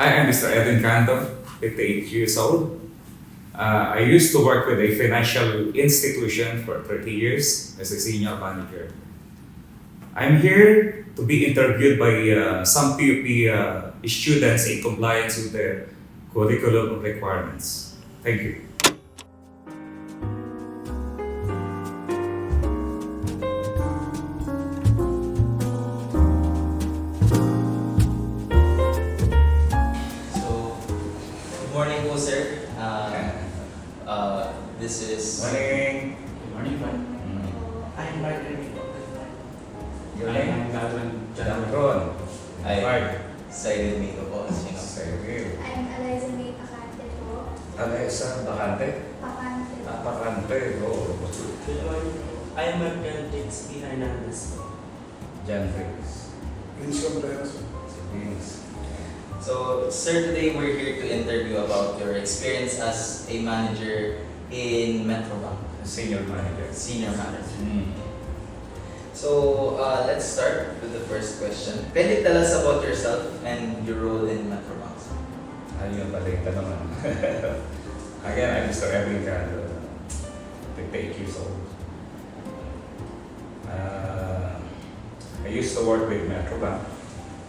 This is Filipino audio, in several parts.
I am Mr. Edwin Canto, 58 years old. I used to work with a financial institution for 30 years as a senior manager. I'm here to be interviewed by some PUP students in compliance with their curriculum requirements. Thank you. So, good morning po, sir. This is... Morning. Good morning, Juan. I'm Martin. Your I name? am Galvan Jandron. Ay, Mark. excited me ko po. Sino? Cyril. I'm Eliza May Pacante po. Alessa Bacante. Pacante. Apacante. Oh. Good morning. I am Martin P. Hernandez. Jan Riggs. Vince Contreras. Vince. So, sir, today we're here to interview about your experience as a manager in Metrobank, Senior manager. senior manager. Mm. So, let's start with the first question. Can you tell us about yourself and your role in Metrobank? Ayun pala yung tanong. Again, I'm Mr. Edwin Canto, 58 years old. I used to work with Metrobank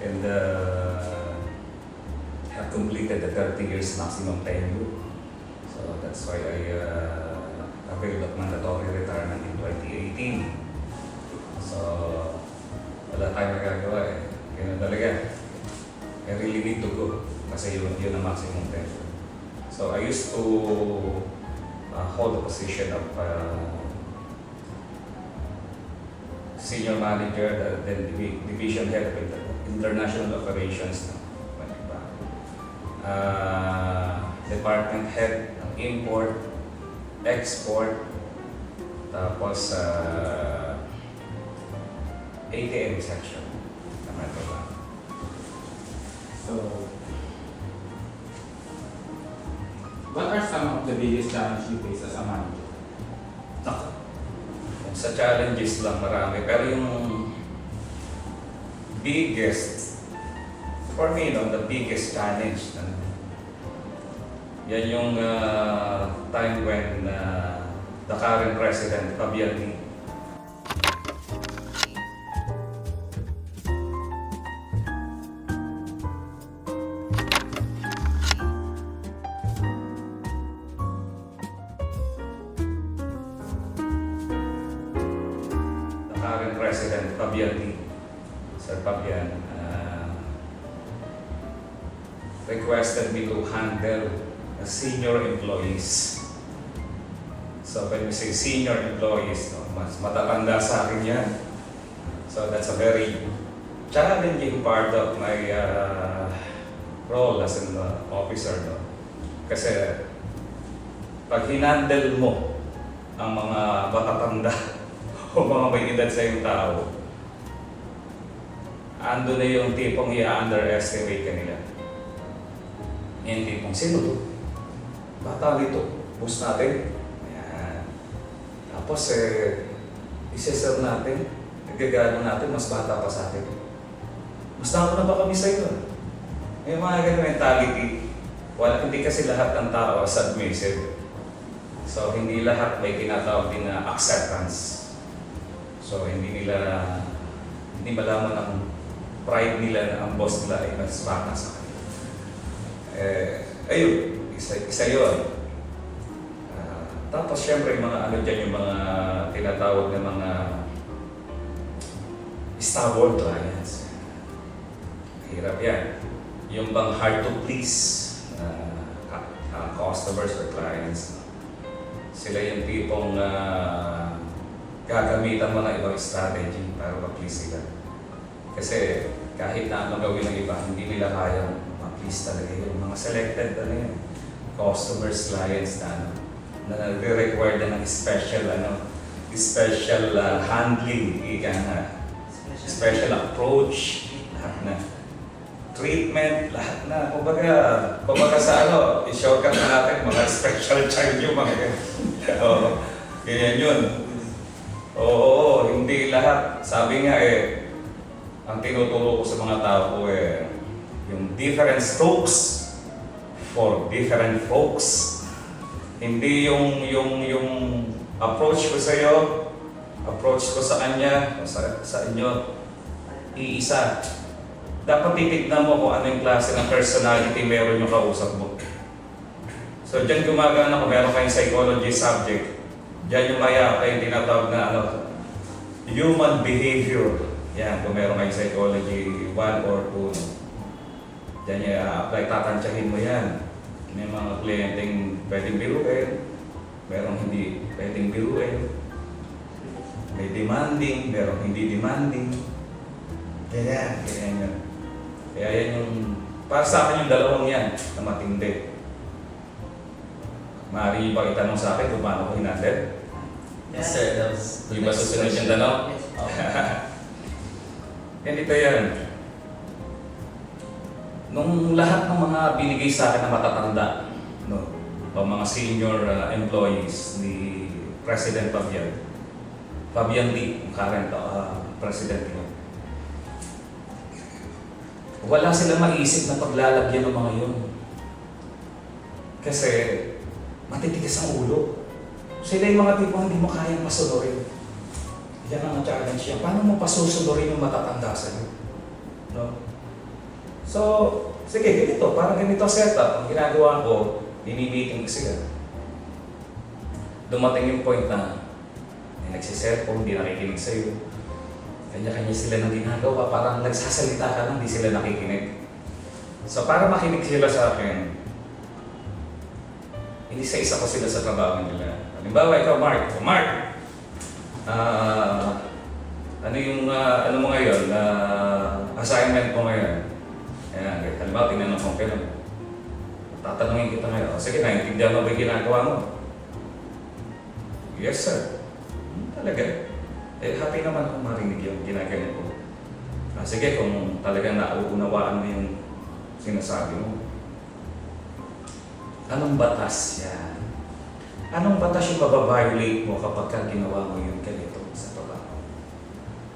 and have completed the 30 years maximum tenure. So that's why I availed of mandatory retirement in 2018. So wala tayong magagawa eh. Ganun talaga. I really need to go kasi yun ang maximum tenure. So I used to hold the position of senior manager, then division head of international operations. Department head ng import, export, tapos ATM section ng Metrobank. So, what are some of the biggest challenges you face as a manager? Sa challenges lang marami, pero yung biggest, for me, no, the biggest challenge, yan yung time when the current president, Fabian Lee, Sir Fabian, requested me to handle the senior employees. So when we say senior employees, no, mas matatanda sa akin yan. So that's a very challenging part of my role as an officer. No? Kasi pag hinandle mo ang mga matatanda o mga may edad sa iyong tao, ando na yung tipong i-underestimate ka nila. Yung tipong, sino to? Bata rito. Boss natin. Ayan. Tapos, isa-serve natin. Nagagano natin, mas bata pa sa atin. Mas naku na ba kami sa iyo? May mga ganun mentality. Hindi kasi lahat ng tao submissive. So, hindi lahat may tinatawag din na acceptance. So, hindi malaman ang pride nila na ang boss nila ay mas bata sa kanila. Ayun, isa yun. Tapos syempre mga ano dyan, yung mga tinatawag na mga stalwart clients. Hirap yan. Yung bang hard to please customers or clients. Sila yung tipong gagamitan mga ibang strategy para ma-please sila. Kasi kahit na ano gawin ng iba, hindi nila kayang ma-please talaga yung mga selected customers, clients na nagre-require na ng special handling, special approach, lahat na. Treatment, lahat na. Kumbaga sa i-shortcut na natin, mga special child yung mga ganyan yun. Oo, hindi lahat. Sabi nga ang tinuturo ko sa mga tao ko Yung different strokes for different folks. Hindi yung approach ko sa iyo, approach ko sa kanya, o sa inyo, iisa. Dapat titignan mo kung ano yung klase ng personality meron yung kausap mo. So dyan gumagana kung meron kayong psychology subject, dyan yung maya kayong tinatawag na human behavior. Yan, kung meron kayong psychology 1 or 2. Dyan yung apply, tatansyahin mo yan. May mga kliyenteng pwedeng biruin, merong hindi pwedeng biruin. May demanding, merong hindi demanding. Ganyan yan. Kaya yan yung, para sa akin yung dalawang yan na matindi. Maaari ba itanong sa akin kung paano ko hinandle? Yes, sir. That was Yung ba susunod yung tanong? Ganito yan. Nung lahat ng mga binigay sa akin na matatanda, no, o mga senior employees ni President Fabian Lee, yung current president niya, wala silang maisip na paglalagyan ng mga yun. Kasi matitigas ang ulo. Sila yung mga tipong hindi mo kayang pasunurin. Yan ang challenge yan. Paano mo pasusunurin yung matatanda sa iyo? No? So, sige, ganito. Parang ganito setup. Ang ginagawa ko, dinimeeting sila. Dumating yung point na may nagsiselfone, hindi nakikinig sa'yo. Kanya-kanya sila ng ginagawa. Parang nagsasalita ka lang, hindi sila nakikinig. So, para makinig sila sa akin, inisa-isa ko sila sa trabaho nila. Halimbawa, ikaw, Mark. Mark! Ano yung, ano mo ngayon? Assignment mo ngayon? Ayan, halimbawa, tinanong mo kailan. Tatanungin kita ngayon, sige, naintindihan mo ba yung ginagawa mo? Yes, sir. Talaga? Happy naman akong marinig yung ginagawa ko. Sige, kung talagang nauunawaan mo yung sinasabi mo. Anong batas yan? Anong batas yung mababiolate mo kapag ka ginawa mo yung ganito sa trabaho?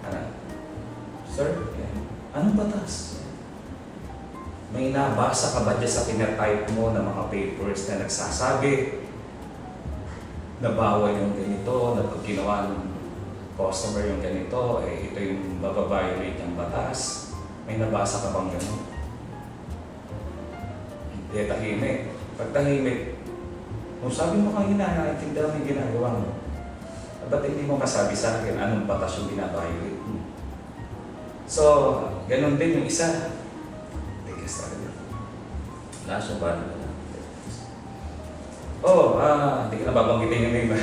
Ano? Sir, yan. Anong batas? May nabasa ka ba dyan sa pinatype mo ng mga papers na nagsasabi na bawal yung ganito, na pag ginawa ng customer yung ganito, ito yung mababiolate ng batas? May nabasa ka bang gano'n? Hindi, tahimik. Pag tahimik, kung sabi mo kanina, naiintindihan mo yung ginagawa mo, ba't hindi mo masabi sa akin anong batas yung binabiolate mo? So, ganun din yung isa. Tigas talaga. Wala siya ba? Hindi ka na babanggitin yung name.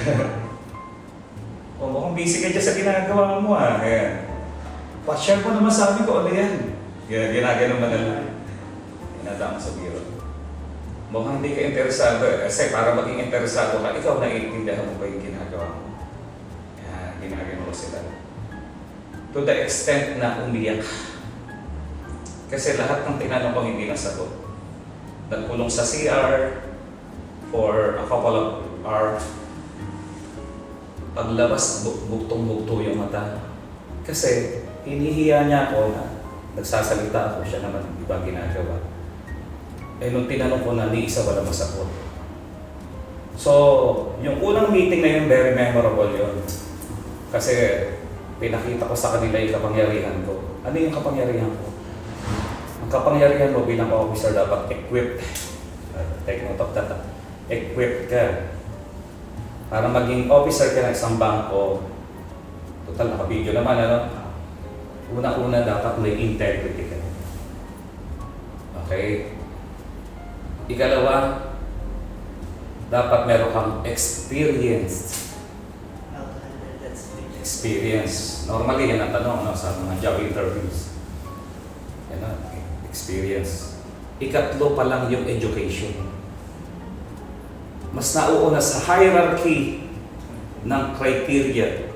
Mukhang busy ka dyan sa ginagawa mo Ayan. Pa-share mo naman sa amin ko, ano yan? Ginagawa mo na lang. Inadama sa biro. Mukhang hindi ka interesado kasi para maging interesado ka, ikaw naiintindihan mo ba yung ginagawa mo? Yan, ginagawa mo sila. To the extent na umiyak. Kasi lahat ng tinanong ko hindi nasagot. Nagkulong sa CR for a couple of hours. Paglabas, buktong-bukto yung mata. Kasi hinihiya niya ako na nagsasalita ako, siya naman iba ginagawa. Nung tinanong ko na ni isa wala masagot. So, yung unang meeting na yun, very memorable yun. Kasi pinakita ko sa kanila yung kapangyarihan ko. Ano yung kapangyarihan ko? Ang kapangyarihan mo bilang officer dapat equipped. Take note of that. Equipped ka. Para maging officer ka ng isang bangko, total naka-video naman, una-una dapat may integrity ka. Okay? Ikalawa, dapat meron kang experience. Experience. Normally, yan ang tanong sa mga job interviews. Yan experience. Ikatlo pa lang yung education. Mas nauuna sa hierarchy ng criteria.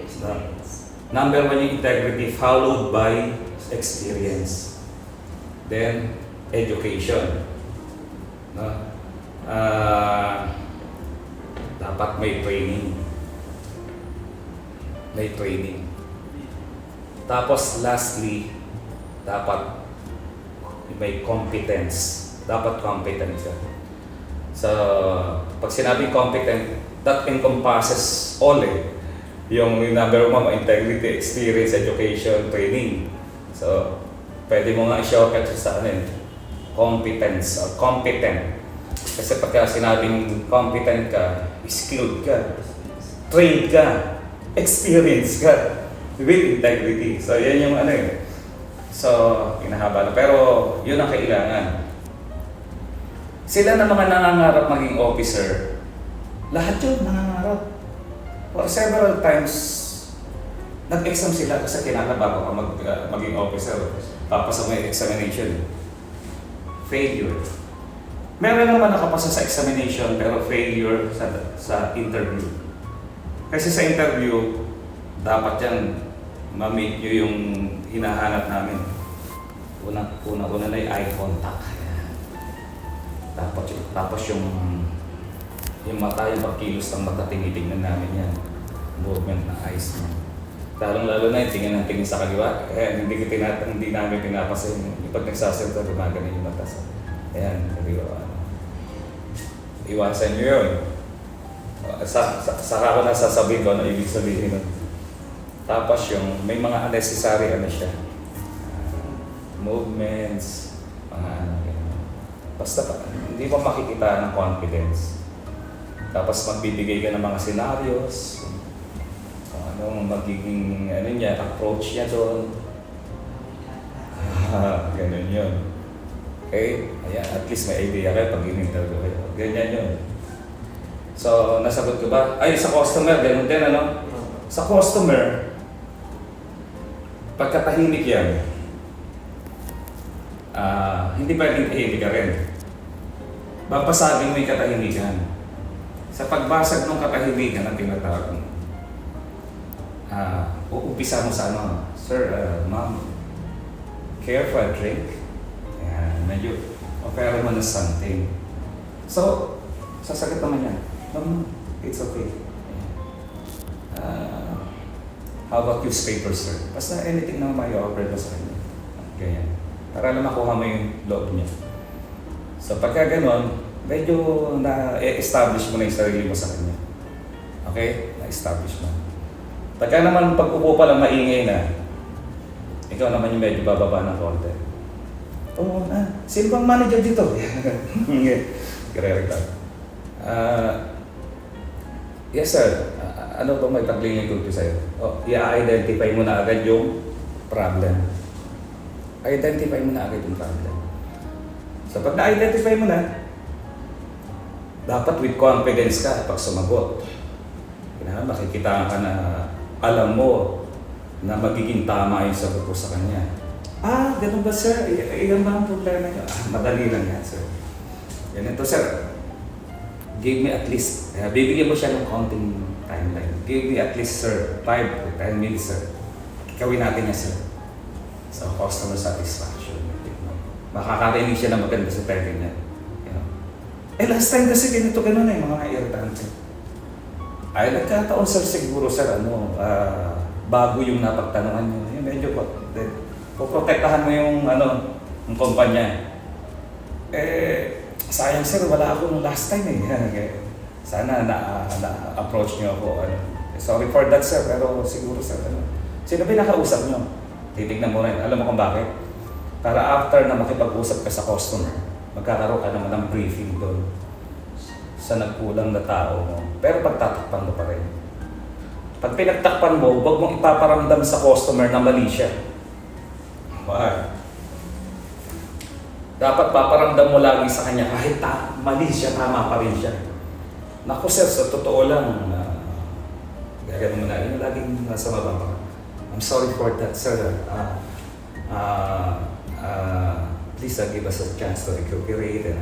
Number one yung integrity, followed by experience. Then, education. Dapat may training. May training. Tapos lastly, dapat may competence. Dapat competent ka. So, pag sinabing competent, that encompasses all eh. Yung number one, integrity, experience, education, training. So, pwede mo nga i-shortcut sa ano yun, competence or competent. Kasi pagka sinabing competent ka, skilled ka, trained ka, experienced ka, with integrity. So, yan yung ano yun. So, hinahaba na. Pero, yun ang kailangan. Sila na mga nangangarap maging officer, lahat yun nangangarap. For several times, nag-exam sila kasi kinakabago ka maging officer. Tapos may examination. Failure. Meron naman nakapasa sa examination pero failure sa interview. Kasi sa interview, dapat yan ma-make nyo yung hinahanap namin. Una na yung eye contact. Tapos yung mata, yung pagkilos ng mata, tinitingnan namin yan. Movement ng eyes mo. Lalo na yung tingin ng tingin sa kaliwa. Hindi namin pinapasin. Yung pag nagsasalita, gumagana yung mata sa... Ayan, kaliwa. Iwasan nyo yun. Saka ko nasasabihin ko ano ibig sabihin nun. Tapos yung may mga unnecessary ano siya. Movements, mga ano. Basta hindi pa makikita ng confidence. Tapos magbibigay ka ng mga scenarios, kung anong magiging ano niya, approach niya doon. Ganun yun. Okay? Ayan, at least may idea kayo pag in-interview kayo. Ganyan yun. So, nasagot ko ba? Ay, sa customer, ganun din ano? Sa customer, pagkatahimik yan, hindi pwedeng tahimik ka rin. Babasagin mo yung katahimikan. Sa pagbasag ng katahimikan na tinatawag mo, uumpisa mo sa ano, Sir, ma'am, care for a drink? Ayan, medyo offer mo na something. So, sasagot naman yan. No, it's okay. How about newspaper, sir? Basta anything na may offer mo sa kanya. Ganyan. Para lang makuha mo yung loob niya. So pagka gano'n, medyo na-establish mo na yung sarili mo sa kanya. Okay? Na-establish mo. Pagka naman pag-upo pa lang maingay na, ikaw naman yung medyo bababa ng konti. Oo, sino bang manager dito? Kare-reklamo. Yes sir, ano bang may paglingin ko sa'yo? I-identify mo na agad yung problem. Identify mo na agad yung problem. So pag na-identify mo na, dapat with confidence ka pag sumagot. Makikita ka na alam mo na magiging tama yung sagot ko sa kanya. Ganun ba sir? Iyan ba ang problema niyo? Madali lang yan sir. Ganito sir. Give me at least, bibigyan mo siya ng counting timeline. Give me at least sir, 5 to 10 minutes sir. Gawin natin yan sir. So, customer satisfaction. Makakarinig siya na maganda sa pwede niya. Last time kasi ganito ganun mga irritante. Ay, nagkataon sir siguro sir, bago yung napagtanungan niyo. Medyo poprotektahan mo yung yung kumpanya. Sayang sir, wala ako nung last time Sana na-approach niyo ako. Sorry for that sir, pero siguro sir, sino ba nakausap niyo? Titignan mo rin. Alam mo kung bakit? Para after na makipag-usap ka sa customer, magkakaroon ka naman ng briefing doon sa nagkulang na tao mo. Pero pagtatakpan mo pa rin. Pag pinagtakpan mo, huwag mong ipaparamdam sa customer na mali siya. Why? Dapat paparamdam mo lagi sa kanya kahit mali siya, tama pa rin siya. Naku sir, sa totoo lang, gagawin mo na rin, laging nasa mababa. I'm sorry for that, sir. Please give us a chance to recuperate and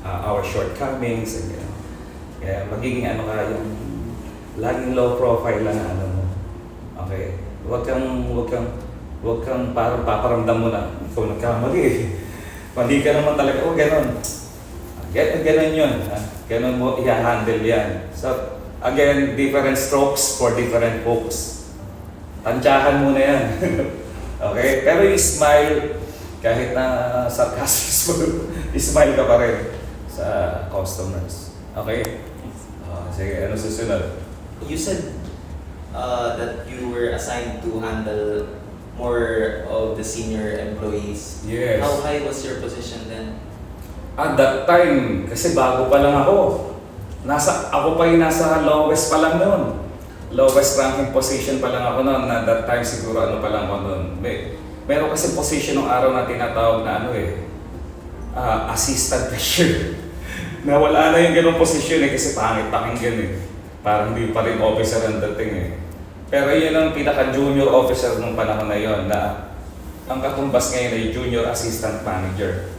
our shortcomings. And, kaya magiging ka yung laging low profile lang mo. Okay? Huwag kang parang paparamdam mo na ikaw nagkamali. Mali ka naman talaga. Ganon. Ganon yun. Ganon mo i-handle yan. So, again, different strokes for different folks. Tansyahan mo na yan. Okay? Pero yung smile, Kahit na sarcastic mo, smile ka pa rin sa customers. Okay? Sige, ano susunod? You said that you were assigned to handle more of the senior employees. Yes. How high was your position then? At that time, kasi bago pa lang ako, ako pa yung nasa lowest pa lang noon. Lowest ranking position pa lang ako noon. Na that time siguro ano pa lang ako noon. Meron kasi position ng araw na tinatawag na assistant cashier. Na wala na yung ganung posisyon kasi pangit pakinggan Parang hindi pa rin officer ang dating Pero yun ang pinaka-junior officer nung panahon na yon na ang katumbas ngayon ay junior assistant manager.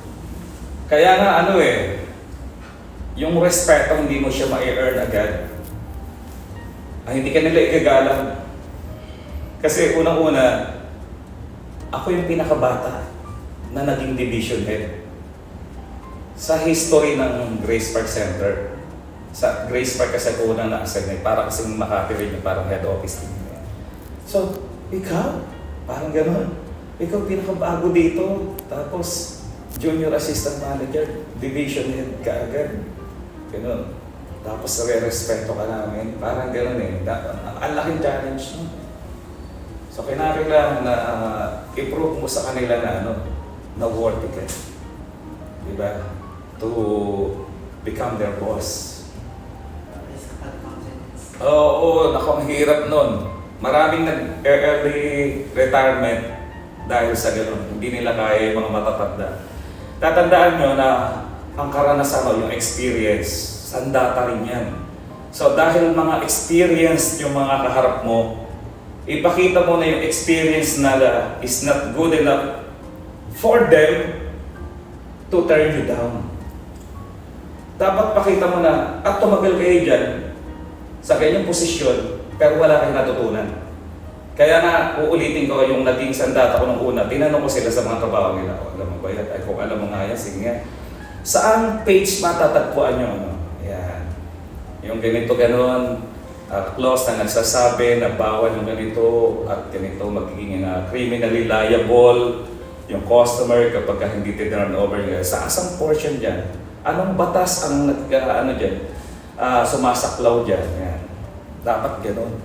Kaya nga yung respeto hindi mo siya ma-earn agad. Hindi ka nila igagalang. Kasi unang-una, ako yung pinakabata na naging division head sa history ng Grace Park Center. Sa Grace Park kasi ako unang na-assign para kasi Makati rin yung parang head office din. So, ikaw, parang gano'n. Ikaw pinakabago dito. Tapos, junior assistant manager, division head ka agad. Gano'n. Tapos, re-respeto ka namin. Parang gano'n Ang laking challenge mo. So, kinakailangan na i-prove mo sa kanila na worthy ka. Diba? To become their boss. Oo, naku, ang hirap nun. Maraming nag-early retirement dahil sa gano'n. Hindi nila kaya yung mga matatanda. Tatandaan nyo na ang karanasan mo, yung experience, sandata rin yan. So dahil mga experience yung mga kaharap mo, ipakita mo na yung experience na is not good enough for them to turn you down. Dapat pakita mo na at tumagal kayo dyan sa ganyang posisyon pero wala kayong natutunan. Kaya nga, uulitin ko yung naging sandata ko nung una. Tinanong ko sila sa mga trabaho nila. Alam mo ba yan? Ay, kung alam mo nga yan, sige nga. Saan page matatagpuan nyo? Yan. Yung ganito ganon, clause na nagsasabi na bawal yung ganito at ganito magiging criminally liable yung customer kapag hindi tinurn over nila. Sa asang portion dyan? Anong batas ang sumasaklaw dyan? Yan. Dapat gano'n.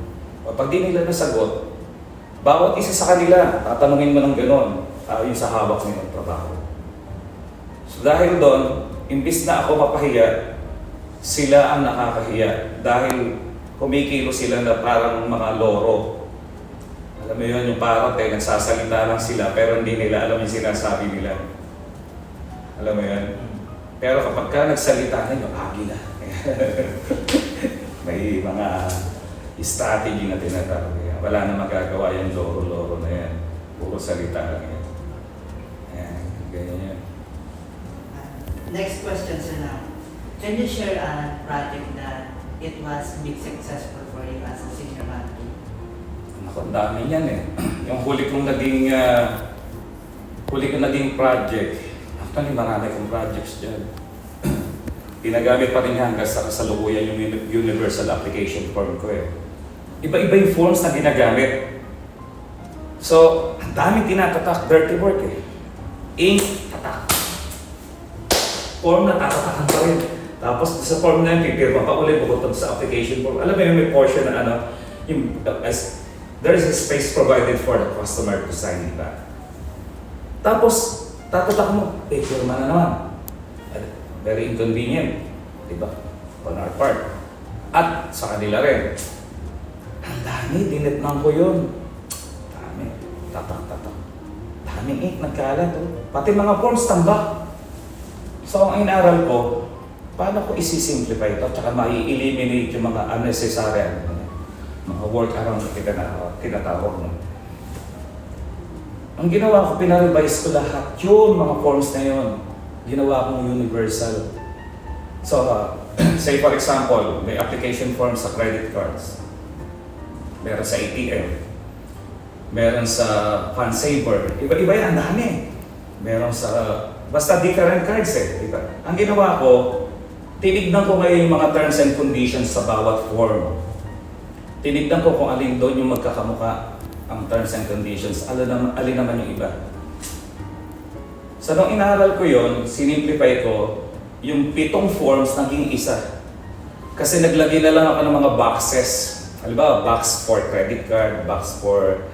Pag di nila nasagot, bawat isa sa kanila, tatanungin mo ng gano'n, yung sa hawak nilang trabaho. So dahil doon, imbis na ako mapahiya, sila ang nakakahiya. Dahil kumikilo sila na parang mga loro. Alam mo yun, yung parang nagsasalita lang sila, pero hindi nila alam yung sinasabi nila. Alam mo yun? Pero kapag ka nagsalita na, yung agila. May mga strategy na tinatawag. Wala na magagawa yung loro-loro na yan. Puro salita lang yan. Ayan, ganyan yan. Next question, sir. Can you share a project that it was big successful for you as a senior manager? Naku, ang dami yan Yung huli kong naging project, actually marami kong projects dyan. Ginagamit pa rin hanggang sa kasalukuyan yung universal application form ko Iba-iba yung forms na ginagamit. So, ang daming tinatatak, dirty work Ink, tatak. Form na tatatakan pa rin. Tapos sa form na yun, pipirma pa ulit bukod sa application form. Alam mo yung may portion na there is a space provided for the customer to sign it back. Tapos, tatatak mo, pirma na naman. Very inconvenient, di ba? On our part. At sa kanila rin. Ang dami, dinitnang ko yun. Dami, tatak. Daming ink, nagkalat Pati mga forms tambak. So ang inaral ko, paano ko isi-simplify ito? Tsaka mai-eliminate yung mga unnecessary mga workaround na tinatawag mo. Ang ginawa ko, pinarevise ko lahat yun, mga forms na yun. Ginawa kong universal. So, say for example, may application form sa credit cards. Meron sa ATM. Meron sa fund saver. Iba-iba yan, ang dami. Meron sa, basta different cards diba? Ang ginawa ko, tinignan ko ngayon yung mga terms and conditions sa bawat form. Tinignan ko kung alin doon yung magkakamuka ang terms and conditions. Alin naman yung iba. So nung inaral ko yon, sinimplify ko, yung 7 forms naging isa. Kasi naglagay na lang ako ng mga boxes. Halimbawa, box for credit card, box for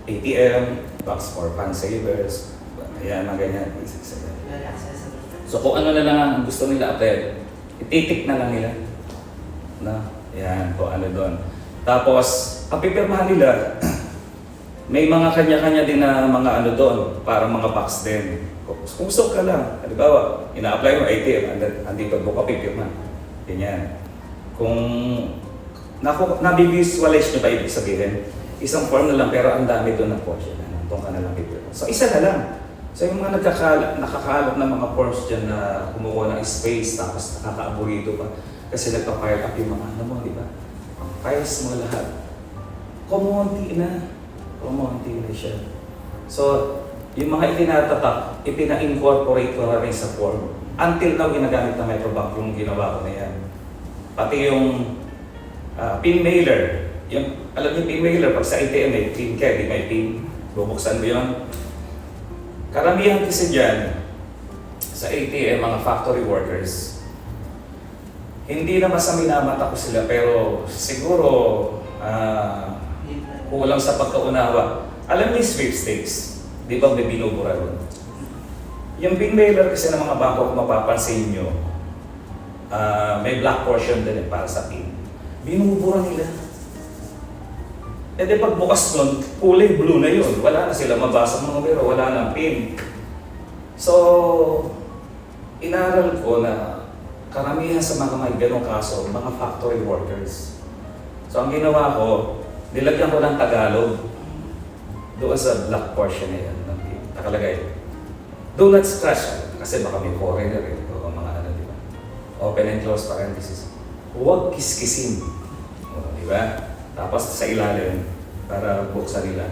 ATM, box for fan savers, ayan, mga ganyan. Very accessible. So kung ano na lang ang gusto nila apply, ititik na lang nila. Na, yan, kung ano doon. Tapos, ang pipirmahan nila, may mga kanya-kanya din na mga ano doon, para mga box din. Kung gusto ka lang, halimbawa, ina-apply mo ATM, andito mo ka pipirma. Ganyan. Kung nabivisualize nyo ba ibig sabihin, isang form na lang pero ang dami doon ng portion. Doon ka na lang pipirma. So isa na lang. So yung mga nakakalat ng mga forms dyan na kumukuha ng space tapos nakaka-aburrito pa kasi nagpa-fire up yung mga ano mo, di ba? Ang files mo lahat. Kumunti na siya. So, yung mga itinatatak, ipina-incorporate ko na rin sa form. Until now, ginagamit na Metrobank yung ginawa ko na yan. Pati yung pin mailer. Yung, alam niyo pin mailer, pag sa ATM may pin ka, di may pin. Bubuksan mo yun. Karamihan kasi dyan, sa ATM, mga factory workers, hindi naman sa minamata ko sila, pero siguro kulang sa pagkaunawa. Alam niyo yung sweepstakes, di ba may binubura doon? Yung pin mailer kasi ng mga bangko, kung mapapansin nyo, may black portion din para sa pin. Binubura nila. E di pagbukas nun, kulay blue na yun. Wala na sila mabasa mga pero wala nang pin. So, inaral ko na karamihan sa mga may ganong kaso, mga factory workers. So, ang ginawa ko, nilagyan ko ng Tagalog doon sa black portion na yan. Nakalagay. Do not scratch. Kasi baka may foreigner o mga ano, di ba? Open and close parenthesis. Huwag kiskisin. O, di ba? Tapos sa ilalim, para buksan nila.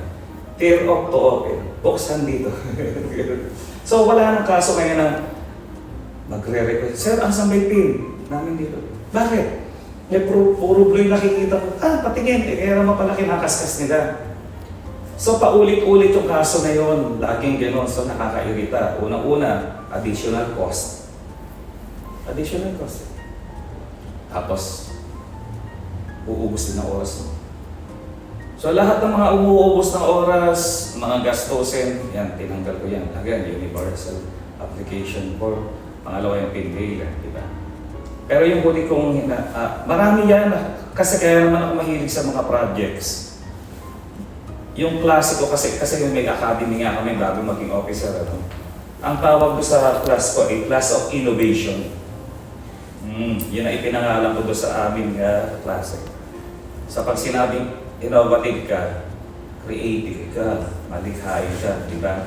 Tear off to open. Buksan dito. So wala nang kaso ngayon na magre-request. Sir, ang may pin namin dito. Bakit? May puro blue yung nakikita ko. Patingin. Kaya naman pala kinakaskas nila. So paulit-ulit yung kaso na yun. Laging gano'n. So nakakairita. Unang-una, additional cost. Additional cost. Tapos, uubos din ng oras mo. So lahat ng mga umuubos ng oras, mga gastusin, yan, tinanggal ko yan. Again, universal application form. Pangalawa yung pin mailer, di ba? Pero yung huli kong, marami yan, kasi kaya naman ako mahilig sa mga projects. Yung klase ko kasi may academy nga kami bago maging officer. Ano? Ang tawag ko sa class ko ay Class of Innovation. Yun ang ipinangalan ko doon sa aming klase. Sa pag sinabing innovative ka, creative ka, malikhain ka, di ba?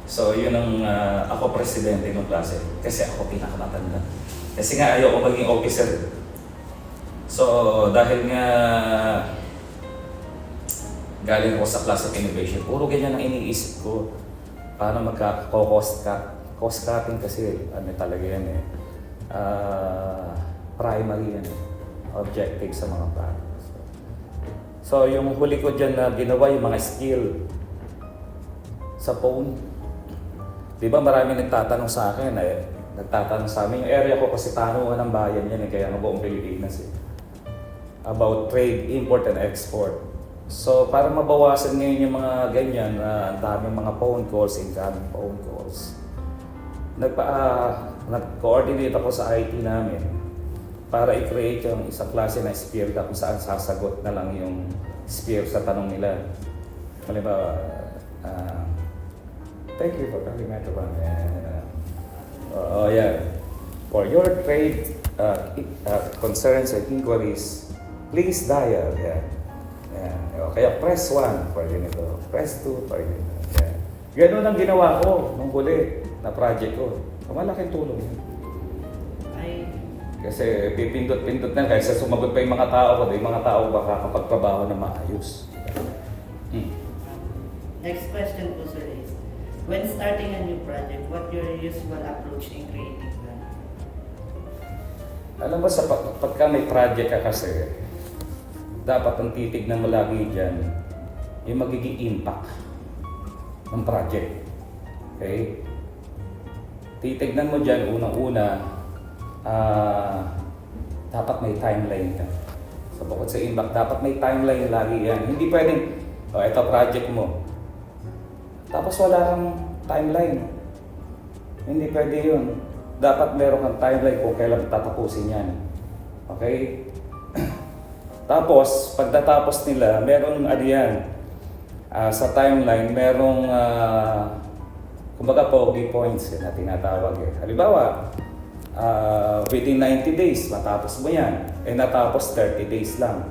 So yun ang ako presidente ng klase kasi ako pinakamatanda. Kasi nga ayoko maging officer. So dahil nga galing ako sa class of innovation, puro ganyan ang iniisip ko. Paano magka-cost cutting kasi ano talaga yan eh. Primary yan, objective sa mga projects. So yung huli ko dyan na ginawa yung mga skill sa phone. Di ba marami nagtatanong sa akin nagtatanong sa amin. Yung area ko kasi tanungan ng bayan yan kaya nga buong Pilipinas about trade, import and export. So para mabawasan ngayon yung mga ganyan ang daming mga phone calls, incoming phone calls. Nag-coordinate ako sa IT namin para i-create yung isang klase na sphere kung saan sasagot na lang yung sphere sa tanong nila. Halimbawa, thank you for coming to Metrobank. For your trade concerns and inquiries, please dial. Kaya press 1 for ganito, press 2 for ganito. Ganun ang ginawa ko nung huli na project ko. Malaking tulong yun. Kasi pipindot-pindot na kaysa sumagot pa yung mga tao ko, yung mga tao baka kapagtrabaho na maayos. Next question po, sir, is when starting a new project, what your usual approach in creating plan? Alam mo, pagka may project ka kasi, dapat ang titignan mo lagi dyan, yung magiging impact ng project. Okay? Titignan mo dyan, unang-una, dapat may timeline ka. So bukod sa impact, dapat may timeline lagi yan. Hindi pwedeng, ito project mo. Tapos wala kang timeline. Hindi pwede yun. Dapat meron kang timeline kung kailan tatapusin yan. Okay? Tapos, pagdatapos nila, merong sa timeline, merong kumbaga pogi points na tinatawag eh. Halimbawa, within 90 days, matapos mo yan. Natapos 30 days lang.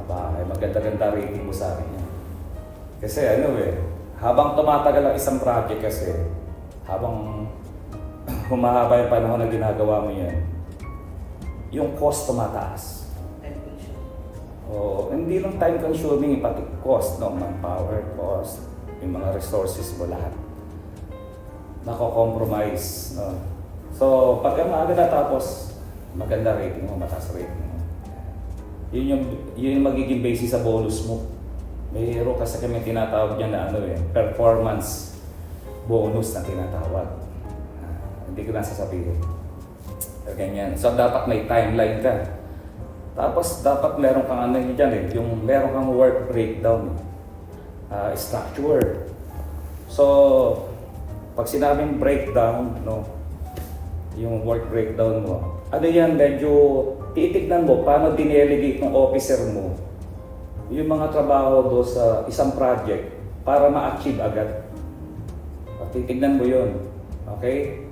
Aba, maganda-ganda rating mo sa akin yan. Kasi habang tumatagal ang isang project kasi, habang humahaba yung panahon na ginagawa mo yan, yung cost tumataas. Hindi lang time consuming, pati cost, no? Manpower, cost, yung mga resources mo lahat. Nako-compromise, no? So, pagka maaga natapos, maganda rating mo, mataas rating mo. Yun yung magiging basis sa bonus mo. Mayroon kasi kami tinatawag dyan na performance bonus na tinatawag. Hindi ko na sasabihin. Ganyan. So, dapat may timeline ka. Tapos, dapat meron kang yung meron kang work breakdown. Structure. So, pag sinabing breakdown, no, yung work breakdown mo, medyo titignan mo paano dinelegate ng officer mo yung mga trabaho do sa isang project para ma-achieve agad. Titignan mo yun. Okay?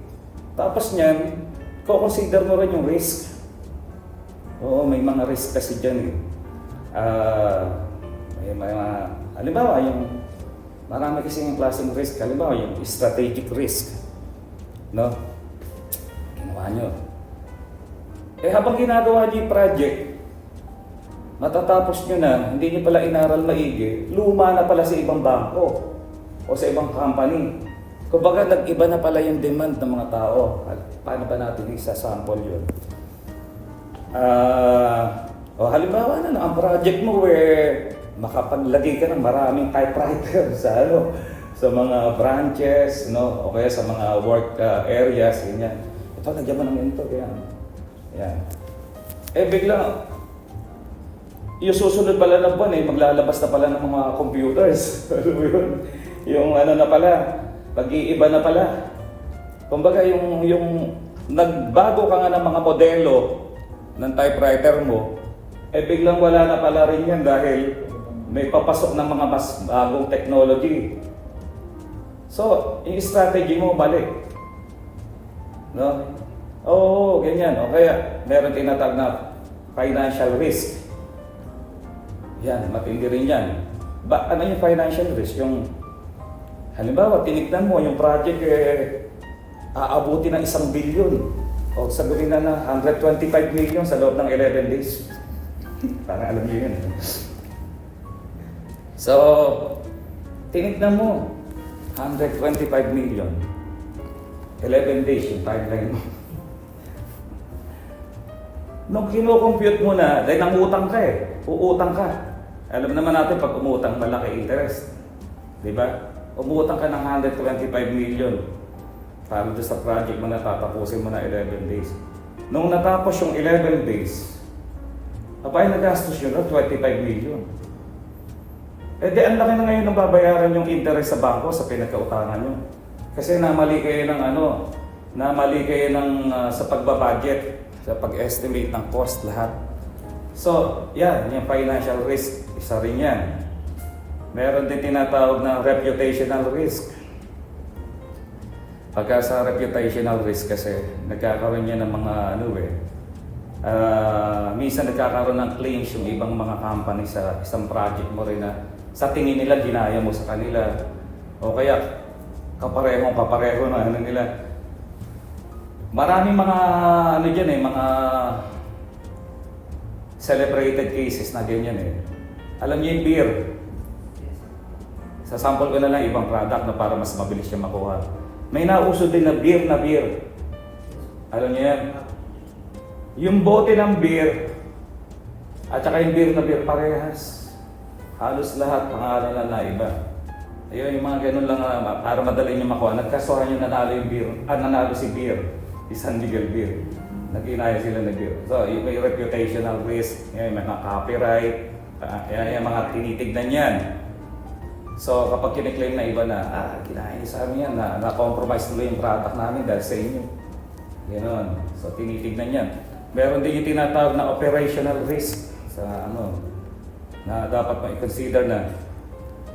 Tapos niyan, consider mo rin yung risk. Oo, may mga risk kasi dyan may mga, halimbawa, marami kasi yung klaseng risk. Halimbawa, yung strategic risk. No? Ginawa nyo. Habang ginagawa nyo yung project, matatapos nyo na, hindi nyo pala inaral maigi, luma na pala sa ibang bangko o sa ibang company. Kumbaga, nag-iba na pala yung demand ng mga tao. Paano ba natin isa-sample yun? Halimbawa ang project mo where makapaglagay ka ng maraming typewriter sa mga branches, no? O kaya sa mga work areas, ganyan. Ito, nagyan mo ng ito, yan. Yan. Biglang, yung susunod pala ng buwan, maglalabas na pala ng mga computers. Alam mo yun? Yung na pala, pag-iiba na pala. Kumbaga, yung nagbago ka nga ng mga modelo ng typewriter mo, biglang wala na pala rin yan dahil may papasok ng mga mas bagong technology. So, yung strategy mo, balik. No? Oo, ganyan. O kaya, meron tinatawag na financial risk. Yan, matindi rin yan. Ano yung financial risk? Yung, halimbawa, tinignan mo yung project aabuti ng 1 billion. O sabihin na 125 million sa loob ng 11 days. Parang alam niyo yun. So, tinignan mo, 125 million. 11 days yung timeline mo. Nung kino-compute mo na, dahil nangutang ka uutang ka. Alam naman natin pag umutang, malaki interest. Diba? Umutang ka ng 125 million. Para doon sa project mo na tatapusin mo na 11 days. Nung natapos yung 11 days, abay nagastos yun, 25 million. Ang laki na ngayon ng babayaran yung interest sa bangko sa pinagkautangan nyo. Kasi namali kayo ng sa pagbabudget, sa pag-estimate ng cost lahat. So, yan, yung financial risk, isa rin yan. Meron din tinatawag na reputational risk. Pagka sa reputational risk kasi, nagkakaroon niya ng mga minsan nagkakaroon ng claims yung ibang mga company sa isang project mo rin na sa tingin nila ginaya mo sa kanila. O kaya kapareho na nila. Maraming mga mga celebrated cases na ganyan Alam niyo yung beer. Sa sample ko na lang ibang product na para mas mabilis siya makuha. May nauso din na beer. Alam niyo yan? Yung bote ng beer at saka yung beer na beer parehas. Halos lahat pangalan na iba. Ayun, yung mga ganun lang para madali nyo makuha. Nagkasuhan yung nanalo si Beer, si San Miguel Beer. Nag-inaya sila na Beer. So, yung may reputational risk, yung mga copyright, yung mga tinitignan yan. So, kapag kiniklaim na iba na, ginaya niyo sa amin yan, na-compromise tuloy yung product namin dahil sa inyo. Ganon. So, tinitignan yan. Meron din yung tinatawag na operational risk sa na dapat ma-consider na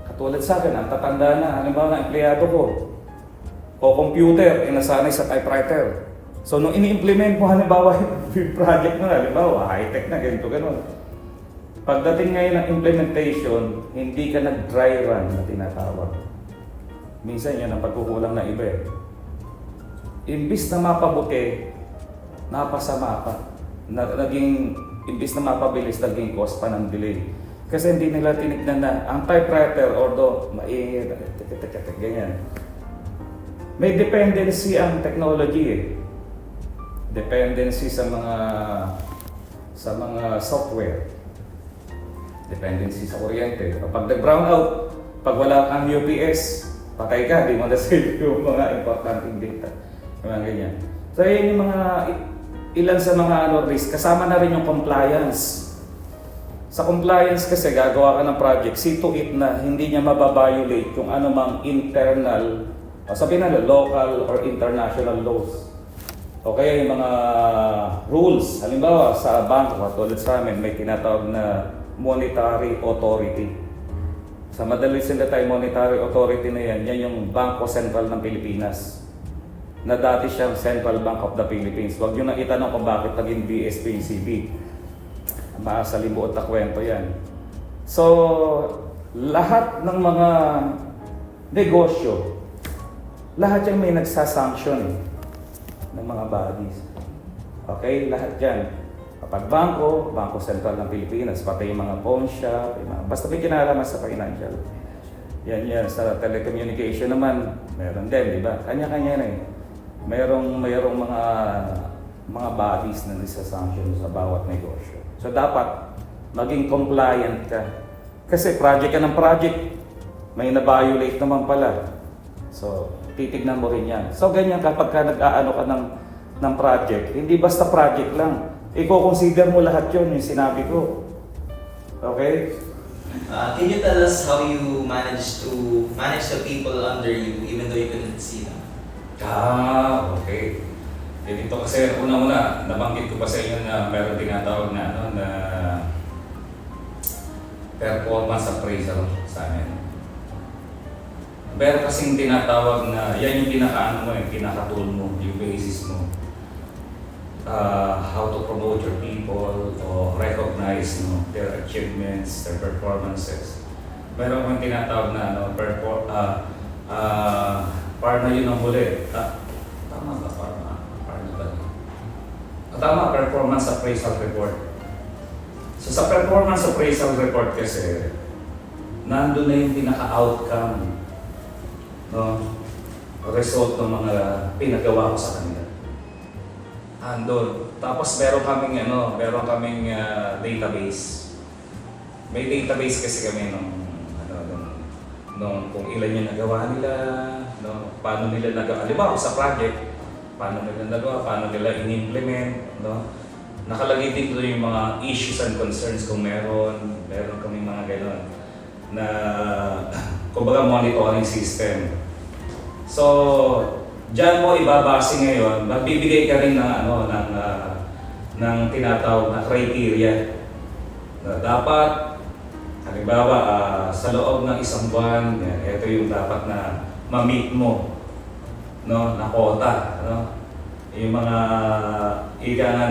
katulad sa akin, ang tatanda na, halimbawa na empleyado ko, o computer, nasanay sa typewriter. So, nung ini-implement mo, halimbawa, yung project mo na, halimbawa, high-tech na, ganito, gano'n. Pagdating ngayon ng implementation, hindi ka nag-dry run na tinatawag. Minsan yan ang pagkukulang na iba eh. Imbis na mapabuti, napasama pa. Imbis na mapabilis, naging cause pa ng delay. Kasi hindi nila tinignan na ang typewriter, although ganyan. May dependency ang technology eh. Dependency sa mga software. Dependency sa kuryente. Kapag nag-brown out, pag wala kang UPS, patay ka, di mo na-save yung mga importanteng data. Yung mga ganyan. So yun yung mga ilan sa mga risk. Kasama na rin yung compliance. Sa compliance kasi gagawa ka ng project, see to it na hindi niya mababiolate kung anumang internal, o sabihin na local or international laws. O kaya yung mga rules. Halimbawa sa bangko, tulad sa amin, may tinatawag na monetary authority. Sa madaling salita, monetary authority na yan yung Bangko Sentral ng Pilipinas. Na dati siyang Central Bank of the Philippines. Huwag nyo nang itanong kung bakit naging BSP-CB. Maasalimuot na kwento yan. So, lahat ng mga negosyo, lahat yan may nagsasanction ng mga bodies. Okay? Lahat yan. Kapag Bangko Sentral ng Pilipinas, pati yung mga pawn shop, basta may kinalaman sa financial. Yan. Sa telecommunication naman, meron din, di ba? Kanya-kanya na eh. Merong mga bodies na nisa-sanction sa bawat negosyo. So dapat maging compliant ka. Kasi project ka ng project, may na-violate naman pala. So titignan mo rin yan. So ganyan kapag ka nag-aano ka ng project, hindi basta project lang. I-consider mo lahat yun, yung sinabi ko. Okay? Can you tell us how you manage the people under you even though you couldn't see them? Okay. Dito kasi una-una, nabanggit ko pa sa inyo na meron tinatawag na na performance appraisal sa amin. Meron kasing tinatawag na yan yung pinaka-tool mo, yung basis mo. How to promote your people or recognize their achievements, their performances. Meron kang tinatawag na parna yun ang huli. Tama ba parna? Parna ba? Tama, performance appraisal report. So sa performance appraisal report kasi, nandun na yung pinaka-outcome, result ng mga pinagawa ko sa kanila. Andun. Tapos meron kaming database. May database kasi kami nung kung ilan yung nagawa nila, paano nila nagawa. Halimbawa sa project, paano nila nagawa, paano nila in-implement, Nakalagay dito yung mga issues and concerns kung meron kami mga gano'n na kumbaga monitoring system. So, diyan mo ibabase ngayon, magbibigay ka rin ng tinatawag na criteria na dapat, halimbawa, sa loob ng isang buwan, ito yung dapat na ma-meet mo, na quota, yung mga ika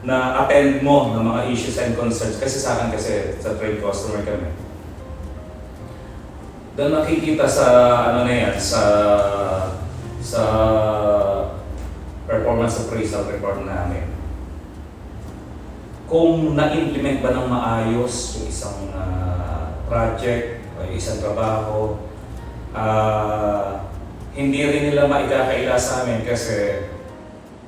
na attend mo ng mga issues and concerns. Kasi sa akin kasi, sa trade customer kami. Doon nakikita sa sa performance appraisal report namin kung na-implement ba ng maayos yung isang project o yung isang trabaho. Hindi rin nila maikakaila sa amin kasi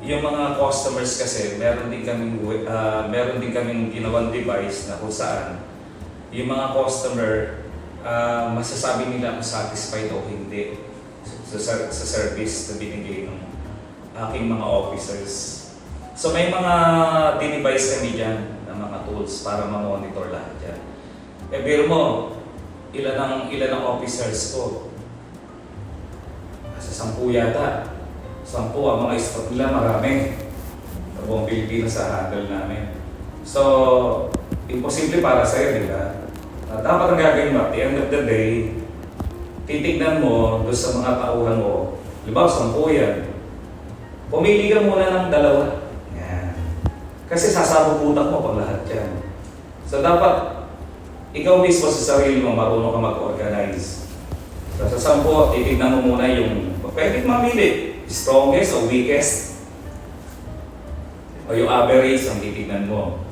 yung mga customers kasi meron din kaming ginawang device na kung saan yung mga customer masasabi nila kung satisfied o hindi sa service na binigay ng aking mga officers. So may mga dinivise kami dyan na mga tools para ma-monitor lahat yan. Eh biro mo, ilan ang officers ko? Sa 10 yata. 10 ang mga staff nila, marami. Sa buong Pilipinas sa handle namin. So, imposible para sa'yo, di ba? Dapat ang gagawin mo, at the end of the day, titignan mo doon sa mga tauhan mo, halimbawa 10 yan, pumili ka muna ng 2. Yan. Kasi sasabubutak mo pag lahat yan. So dapat, ikaw mismo sa sarili mo, marunong ka mag-organize. So sa 10, titignan mo muna yung, pwede mamili, strongest o weakest. O yung average ang titignan mo.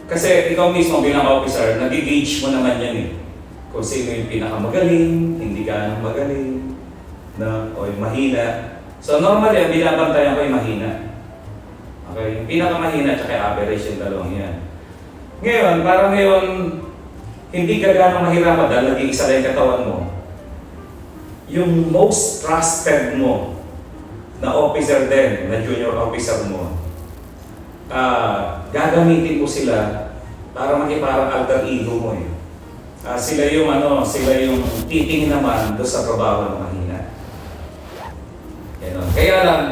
Kasi ikaw mismo bilang officer, nag-gauge mo naman yan eh. Kung sino yung pinakamagaling, hindi ka magaling, na, o yung mahina. So normally, ang binabantayan ko yung mahina. Okay? Yung pinakamahina at average yung dalawang yan. Ngayon, parang ngayon, hindi ka gano'ng mahirapan dahil nag-iisa lang yung katawan mo. Yung most trusted mo na officer din, na junior officer mo, gagamitin mo sila para maging parang alter ego mo eh. Sila yung titingin naman doon sa trabaho ng mahina. Kaya lang,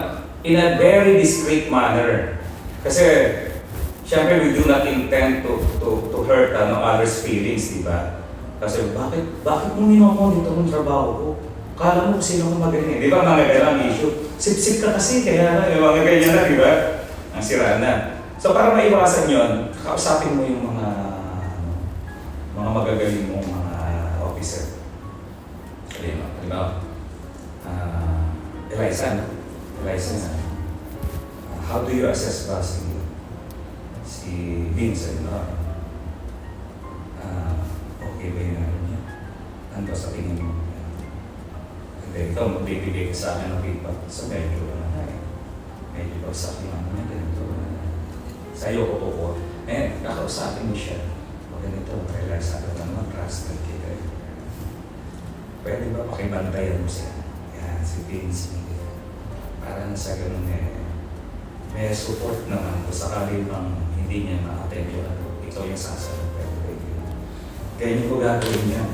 in a very discreet manner. Kasi, syempre we do not intend to hurt others' feelings, di ba? Kasi bakit mo minomonitor ng trabaho ko? Kala mo kung sino ka magaling. Di ba mga kailang issue? Sip-sip ka kasi, kaya na, yung mga ganyan na, di ba? Ang sira na. So para maiwasan yun, kausapin mo yung mga magagaling mong mga officer. Halimbawa, Eliza na. How do you assess ba si Vincent? Okay ba yung ano niya? Ano sa tingin mo? Hindi, ikaw magbibigay ka sa akin ng feedback. So medyo bagsak yung ano niya, ganito. Sa'yo ko po. Kakausapin mo siya. O ganito, realize ako naman, trusted kita. Pwede ba pakibantayan mo siya? Yan, si Vince. Para na sa ganun may support naman kung sakali bang hindi niya ma-attend yun. Ikaw yung sasagot. Ganyan ko gagawin niya.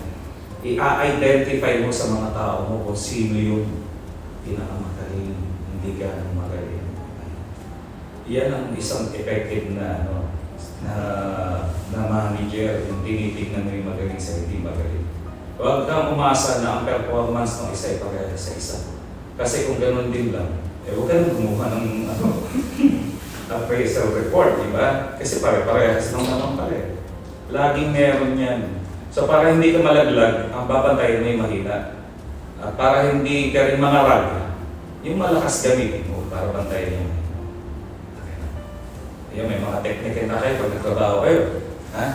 I-identify mo sa mga tao mo kung sino yung pinakamagaling, hindi ka magaling. Yan ang isang effective na manager, yung tinitignan mo yung magaling sa hindi magaling. Huwag kang umasa na ang performance ng isa ay pagkaya sa isa. Kasi kung gano'n din lang, huwag ka nang gumawa ng appraisal report, di ba? Kasi pare-parehas lang naman pala. Laging meron yan. So para hindi ka malaglag, ang babantayan mo yung mahina. At para hindi ka rin mangarag, yung malakas gamitin mo para bantayan yung mahina. Ayan, may mga technique na kayo pag nagtrabaho kayo. Ha?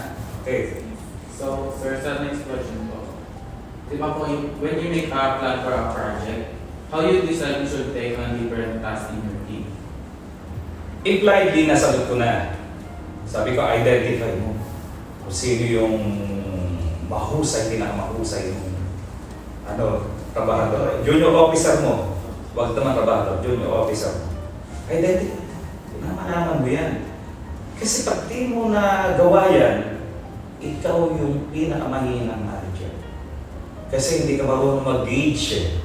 Okay. So, sir, sa next question po. Di ba po, when you make a plan for a project, how you decide you should take on different tasks in your team? Impliedly, nasagot ko na. Sabi ko, identify mo kung sino yung mahusay, pinakamahusay yung trabahador. Junior officer mo. Huwag naman trabahador, junior officer mo. Identify. Malaman mo yan. Kasi pag di mo na gawa yan, ikaw yung pinakamahinang manager. Kasi hindi ka marunong mag-gauge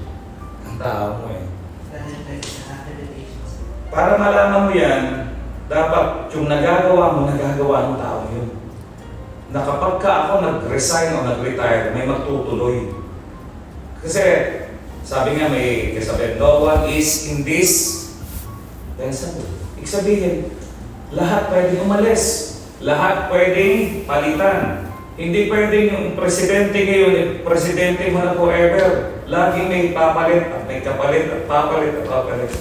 ang tao mo eh. Para malaman mo yan, dapat yung nagagawa mo ng tao yun. Na kapag ka ako nag-resign o nag-retire, may magtutuloy. Kasi sabi nga may kasabi, no one is in this. Then sabi, sabihin, lahat pwedeng umalis, lahat pwedeng palitan. Hindi pwedeng yung presidente ngayon, presidente mo na forever. Laging may papalit at may kapalit at papalit at papalit.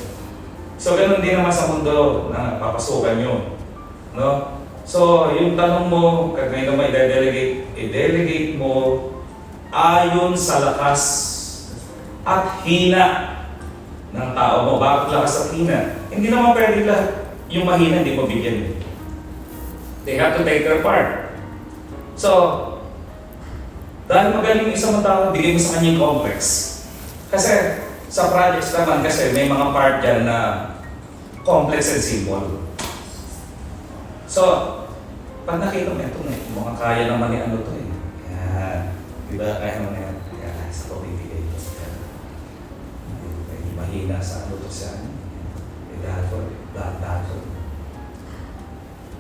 So ganun din naman sa mundo na papasukan nyo. No? So yung tanong mo, kung ngayon naman i-delegate mo ayon sa lakas at hina ng tao mo. Bakit lakas at hina? Hindi naman pwede lahat. Yung mahina, hindi mo bigyan. They have to take their part. So, Dahil magaling yung isang tao, bigay mo sa kanya yung complex. Kasi sa projects naman kasi may mga part dyan na complex and simple. So, pag nakita mo ito, mukhang kaya naman ni ano to eh. Yan. Diba? Kaya naman yan. Kaya sa ito bibigay ko. Medyo mahina sa ano to siya. Dato.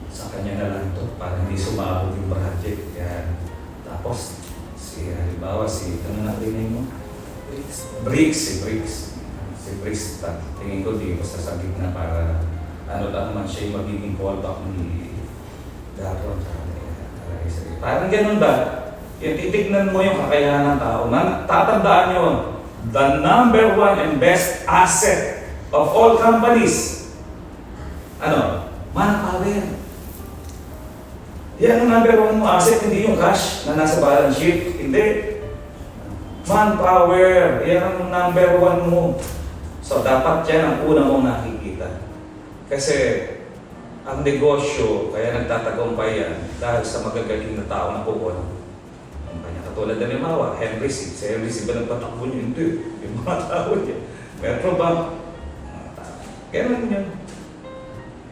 Sa kanya na lang to para hindi sumabog yung project. Yan. Tapos, halimbawa, ano na tingin mo? Bricks. Si Bricks, tingin ko di basta sa gitna para ano lang naman siya yung magiging fallback ni Dato. Parang ganun ba? Yung titignan mo yung kakayahan ng tao. Tatandaan nyo, the number one and best asset of all companies, manpower. Yan ang number one mo asset, hindi yung cash na nasa balance sheet. Hindi. Manpower. Yan ang number one mo. So, dapat yan ang una mong nakikita. Kasi, ang negosyo, kaya nagtatagumpay yan dahil sa magagaling na tao na pupunan. Ang kanya katulad na limawa, Henry C. Si Henry C. ba nagpatakbo niyo? Hindi. Yung mga tao niya. Metrobank. Mga tao. Ganun yun.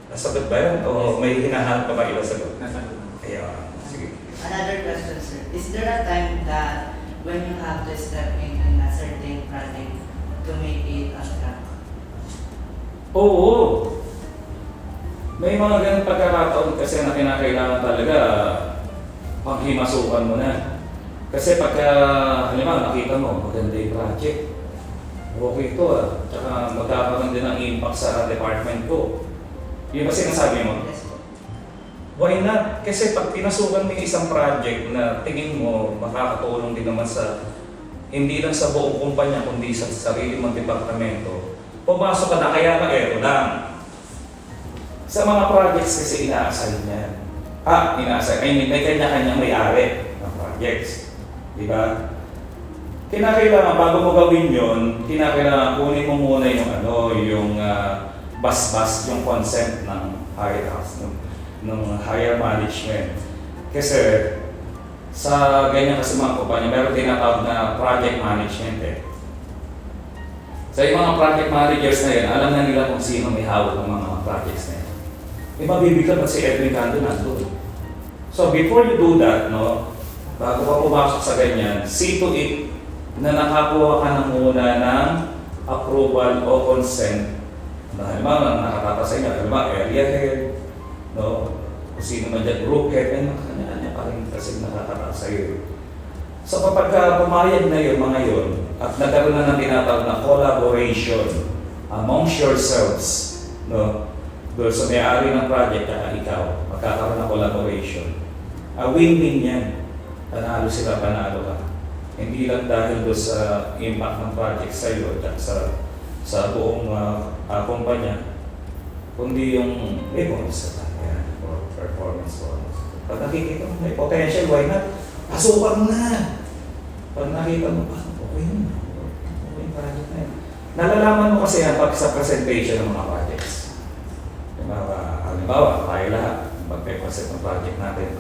Nasagot ba yan? O may hinahanap pa ba ilang sagot? Nasa Kaya, sige. Another question, sir. Is there a time that when you have to step in a certain project to make it on track? Oo. May mga ganang pagkakataon kasi na kinakailangan talaga paghimasukan mo na. Kasi pagka, halimbawa, nakita mo, maganda yung project. Okay ito Tsaka magkakaroon din ng impact sa department ko. Yun ba sinasabi mo? Yes po. Why not? Kasi pag pinasukan mo yung isang project na tingin mo makakatulong din naman sa hindi lang sa buong kumpanya kundi sa sarili mong departamento, pumasok ka na kaya na eto lang. Sa mga projects kasi ina-assign yan. Ina-assign. I mean, may kanya-kanyang may-ari ng projects. Di ba? Kinakailangan, bago mo gawin yun, kinakailangan kunin mo muna yung bas-bas, yung consent ng higher house, ng higher management. Kasi sa ganyan kasi mga kumpanya, meron tinatawag na project management eh. Sa yung mga project managers na yan, alam na nila kung sino may hawak ng mga projects na yan. Mabibigla ba't si Edwin Cando nandun? So before you do that, bago ka pumasok sa ganyan, see to it na nakakuha ka na muna ng approval o consent na halimbawa nakatatasay niya, halimbawa area head, kung sino man dyan, group head, kanya-kanya pa rin kasi nakakatasay. So kapag pumayag na yun, mga yun, at nagkaroon na ng tinatawag na collaboration amongst yourselves, doon sa may-ari ng project at ikaw, magkakaroon ng collaboration. Win-win yan. Panalo sila, panalo ka. Hindi lang dahil doon sa impact ng project sa iyo at sa buong kumpanya, kundi yung bonus sa tayo or performance bonus. Pag nakikita mo may potential, why not? Pasukan mo na! Pag nakita mo, okay yun. Okay yung project na yun. Nalalaman mo kasi yan pag sa presentation ng mga projects. Halimbawa, tayo lahat, magpe-present ng project natin.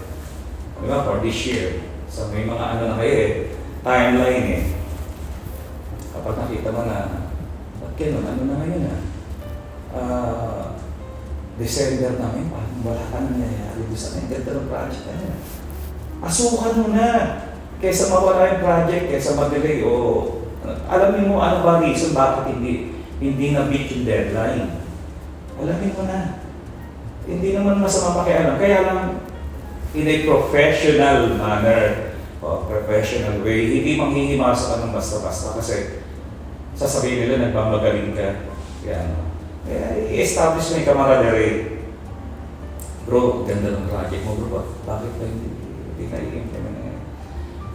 Halimbawa, for this year, so may mga ano na kayo timeline eh. Kapag nakita mo na, ba't ganun, ano na ngayon December na ngayon, parang wala ka nangyayari doon sa akin. Ganda ng project na yan. Asukan mo na! Kaysa mawala yung project, kaysa mag-delay, alamin mo ano ba reason bakit hindi na-beat yung deadline. Alamin mo na. Hindi naman masama pakialam. Kaya lang, in a professional manner, professional way, hindi manghihimasa ka ng basta-basta kasi sasabihin nila nagpamagaling ka. Kaya i-establish mo yung camaraderie. Bro, ganda ng project mo bro. Bakit ba hindi ka i-implement ngayon?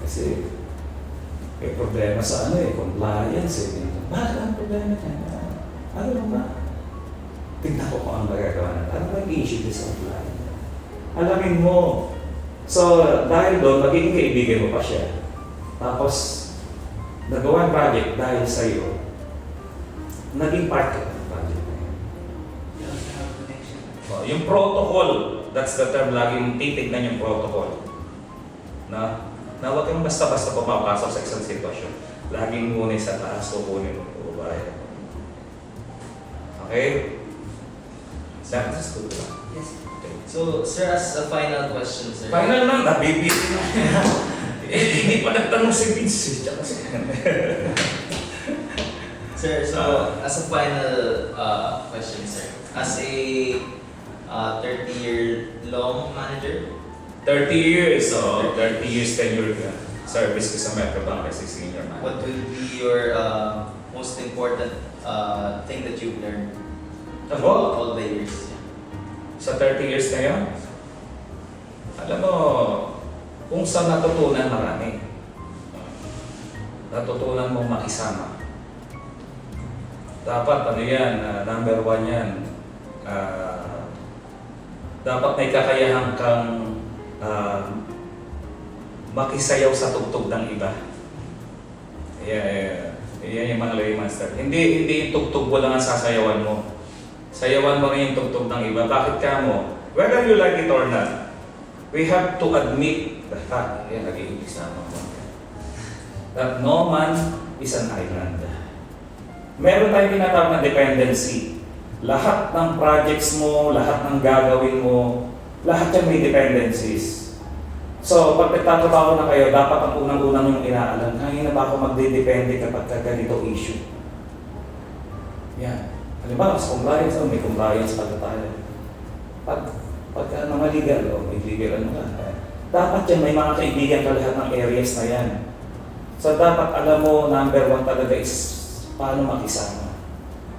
Kasi may problema sa compliance Bakit ang problema niya? Ano ba? Tignan ko kung ang magagawa natin. Ano ba yung issue sa compliance? Alamin mo. So, dahil doon, magiging kaibigan mo pa siya. Tapos, nagawa ang project dahil sa iyo, naging part ka ng project na yun. You also have connection. Yung protocol, that's the term, laging titignan yung protocol. Na, Na huwag kang basta-basta pumapasok sa isang sitwasyon. Laging muna sa taas o kunin mo. Okay? That's good. Yes. So, sir, as a final question, sir. Final na, nabibiti na. Hindi pa nagtanong si Vince. Tsaka si Sir, so as a final question, sir. As a 30-year-long manager, 30 years, so 30 years tenure ka. Service ko sa Metrobank as a senior man. what will be your most important thing that you've learned Ako? all the years? Sa 30 years na yun, alam mo, kung saan natutunan marami. Natutunan mo makisama. Dapat ano yan, number 1 yan. Dapat may kakayahan kang makisayaw sa tugtog ng iba. Yan yung mga layman's term. Hindi yung tugtog mo lang ang sasayawan mo. Sayawan mo rin yung tugtog ng iba. Bakit ka mo? Whether you like it or not, we have to admit the fact, yan, nag-iibig sama mo, that no man is an island. Meron tayong tinatawag na dependency. Lahat ng projects mo, lahat ng gagawin mo, lahat yan may dependencies. So, pag nagtatrabaho na kayo, dapat ang unang-unang yung inaalam, kanina ba ako magdedepende kapag ganito issue? Yan. Halimbawa, sa compliance, may compliance pala tayo. Pagka mga legal, may legal ano ka. Dapat yan, may mga kaibigan ka lahat ng areas na yan. So, dapat alam mo, number 1 talaga is paano makisama.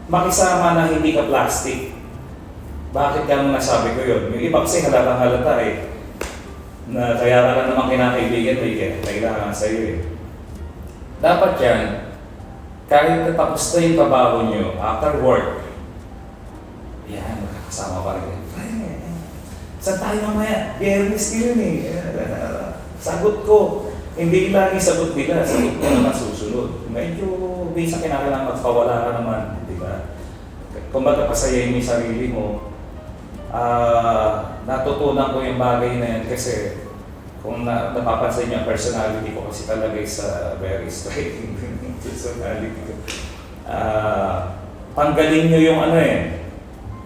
Makisama na hindi ka plastic. Bakit ka nung nasabi ko yun? Yung iba kasi halatang halata eh. Na kaya ka lang naman kinakaibigan mo eh, kailangan sa'yo eh. Dapat yan, kahit natapos na yung trabaho nyo, after work, yan, makakasama pa rin. Saan tayo mamaya? Biyernes ko yun eh. Sagot ko. Hindi lagi sagot nila, sagot ko naman susunod. Medyo minsan kinakailangan magpawala ka naman, di ba? Kung baga pasayahin mo yung sarili mo, natutunan ko yung bagay na yan kasi kung napapansin niyo ang personality ko kasi talaga is very striking personality ko. Tanggalin niyo yung ano eh,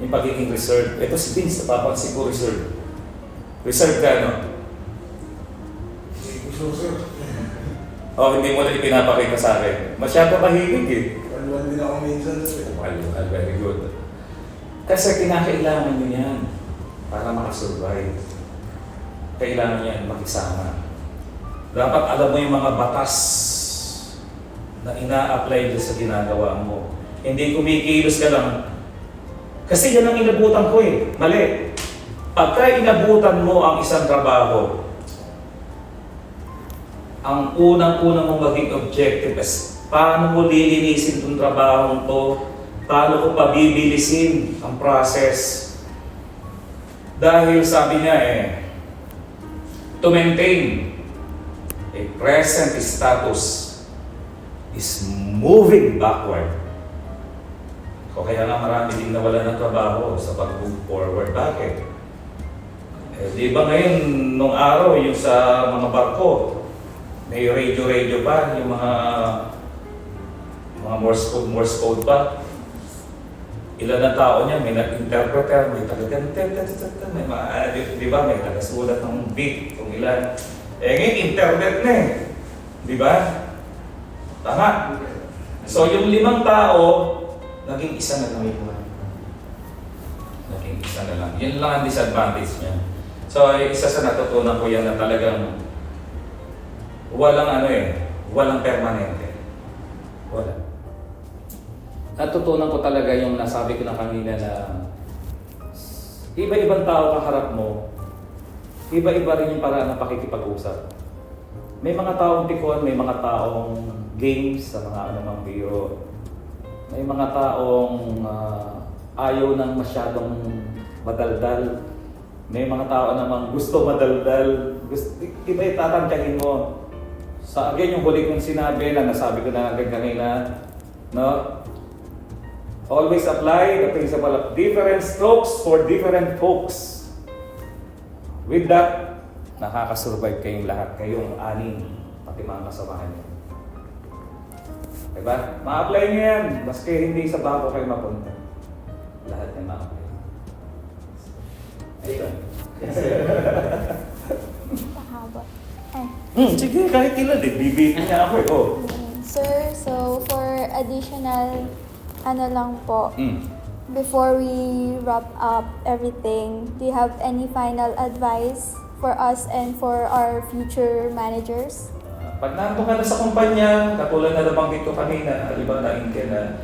yung pagiging reserved. Ito si Vince, napapansin ko reserved. Reserved ka, no? Oh, hindi mo na ipinapakita sa akin. Masyado mahilig eh. Walwal din ako minsan. Well, very good. Kasi kinakailangan nyo yan para makasurvive. Kailangan yan makisama. Dapat alam mo yung mga batas na ina-apply dyan sa ginagawa mo. Hindi kumikilos ka lang. Kasi yan ang inabutan ko eh. Mali. Pagka inabutan mo ang isang trabaho, ang unang-unang mong maging objective is paano mo lilinisin itong trabaho to, paano ko pabibilisin ang process. Dahil sabi niya to maintain a present status is moving backward. O kaya nga marami din nawala ng trabaho sa pag-move forward. Bakit? Di ba ngayon, nung araw, yung sa mga barko, may radio pa, yung mga Morse code pa. Ilan na tao niya, may nag-interpreter, may talagang may mga, di ba, may nagasulat ng beat, kung ilan. Ngayon, internet na eh. Di ba? Tama. So, yung 5 tao, naging isa na lang. Naging isa na lang. Yun lang ang disadvantage niya. So, isa sa natutunan ko yan na talagang walang permanente. Wala. Natutunan ko talaga yung nasabi ko na kanina na iba-ibang tao kaharap mo, iba-iba rin yung paraan ng pakikipag-usap. May mga taong pikon, may mga taong games sa mga anumang biro. May mga taong ayaw ng masyadong madaldal. May mga tao namang gusto madaldal. Iba itatantyahin mo. Sa again yung huli kong sinabi na nasabi ko na kanina, no? Always apply the principle of different strokes for different folks. With that, nakakasurvive kayong lahat, kayong anim, pati mga kasamahan niyo. Diba? Ma-apply niyo yan, maski hindi sa bako kayo mapunta. Lahat na ma-apply. Ayun. Pahaba. Sige, kahit ilan eh. Bibitin niya ako eh. Oh. Sir, so for additional, ano lang po, Mm. before we wrap up everything, do you have any final advice for us and for our future managers? Pag nandun ka na sa kumpanya, katulad na nabanggit ko kanina, ibang na-inke na,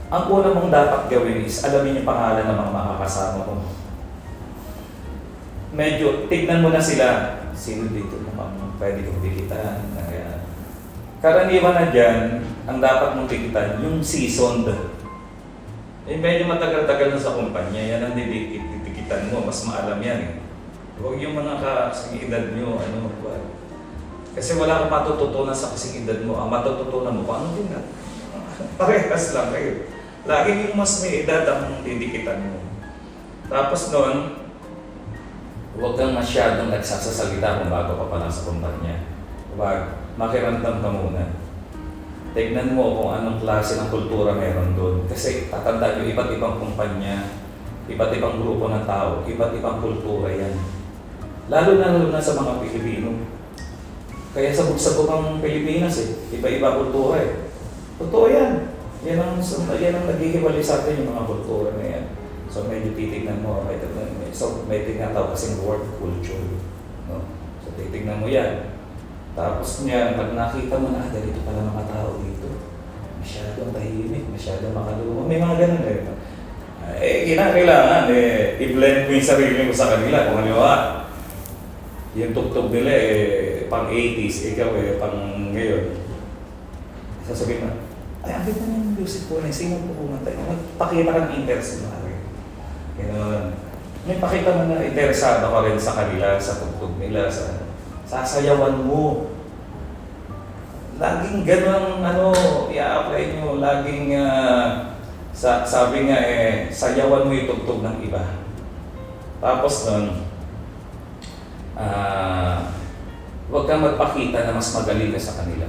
ang una mong dapat gawin is alamin yung pangalan ng mga makakasama mo. Medyo, tignan mo na sila, sino dito naman pwede kong dikitan. Karaniwan na dyan, ang dapat mong dikitan, yung seasoned. Eh, medyo matagal-tagal na sa kumpanya, yan ang dikitan mo, mas maalam yan eh. Huwag yung mga kasing edad nyo, ano, kasi wala kang matututunan sa kasing edad mo. Ang matututunan mo, paano din na? Parehas lang kayo. Lagi yung mas may edad ang didikitan mo. Tapos noon, huwag kang masyadong nagsasalita kung bago ka pa lang sa kumpanya. Huwag, makiramdam ka muna. Tignan mo kung anong klase ng kultura meron doon. Kasi tatandaan yung iba't ibang kumpanya, iba't ibang grupo ng tao, iba't ibang kultura yan. Lalo na sa mga Pilipino. Kaya sabog-sabog ang Pilipinas eh. Iba-iba kultura eh. Totoo yan. Yan ang naghihiwalay sa atin yung mga kultura na yan. So medyo titignan mo. So may tinatawag kasing work culture. No? So titignan mo yan. Tapos niya, pag nakita mo na, ganito pala mga tao dito. Masyadong tahimik, masyadong makaluma. May mga ganun eh. Kinakailangan i-blend mo yung sarili mo sa kanila. Kung halimbawa, yung tugtog nila pang 80s, ikaw pang ngayon. Sasabihin mo, ay, ang ganda na yung music po na sino po kumanta. Magpakita ka ng interest mo. Gano'n. May pakita mo na interesado ka rin sa kanila, sa tugtog nila, sa sasayawan mo. Laging gano'n i-apply nyo. Laging, sabi nga sayawan mo yung tugtog ng iba. Tapos nun, huwag kang magpakita na mas magaling ka sa kanila.